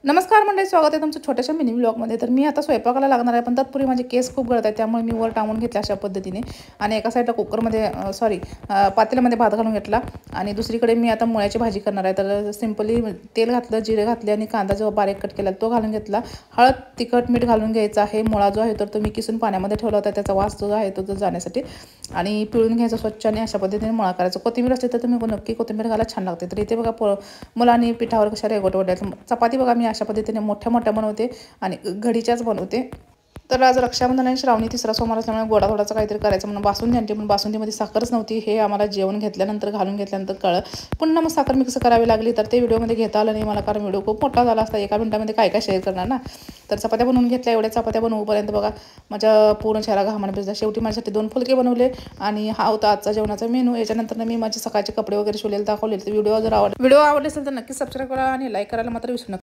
नमस्कार मंडळी, स्वागत आहे तुमचं छोट्याशा मिनी व्लॉगमध्ये. तर मी आता स्वयंपाकाला लागणार आहे, पण तत्पूर्वी माझे केस खूप गळत आहेत, त्यामुळे मी वर टांगून घेतला अशा पद्धतीने. आणि एका साईडला कुकरमध्ये पातेल्यामध्ये भात घालून घेतला आणि दुसरीकडे मी आता मुळ्याची भाजी करणार आहे. तर सिंपली तेल घातलं, जिरे घातले आणि कांदा जो बारीक कट केला तो घालून घेतला. हळद, तिखट, मीठ घालून घ्यायचं आहे. मुळा जो आहे तर तो मी किसून पाण्यामध्ये ठेवला होता, त्याचा वास जो आहे तो जाण्यासाठी. आणि पिळून घ्यायचं स्वच्छ आणि अशा पद्धतीने मुळा करायचा. कोथिंबीर असते तर तुम्ही नक्की कोथिंबीर घाला, छान लागते. तर इथे बघा मुलांनी पिठावर कशा रेगोट वड्यात चपाती बघा मी अशा पद्धतीने मोठ्या मोठ्या बनवते आणि घडीच्याच बनवते. तर आज रक्षाबंधन आणि श्रावणी तिसरा सोमवार असल्यामुळे गोडा थोडासा काहीतरी करायचं म्हणून बासुंदी आणते, पण बासुंदीमध्ये साखरच नव्हती. हे आम्हाला जेवण घेतल्यानंतर घालून घेतल्यानंतर कळलं. पुन्हा मग साखर मिक्स करावी लागली, तर ते व्हिडिओमध्ये घेता आलं नाही मला, कारण व्हिडिओ खूप मोठा झाला असता. एका मिनिटामध्ये काय काय शेअर करणार ना. तर चपात्या बनवून घेतल्या. एवढ्या चपात्या बनवूपर्यंत बघा माझ्या पूर्ण चेहरा घामाने भिजला. शेवटी माझ्यासाठी 2 फुलके बनवले आणि हा होता आजचा जेवणाचा मेनू. याच्यानंतर मी माझे सकाळचे कपडे वगैरे शिवलेले दाखवले. तर व्हिडिओ आवडले असेल तर नक्की सबस्क्राईब करा आणि लाईक करायला मात्र विसरू नका.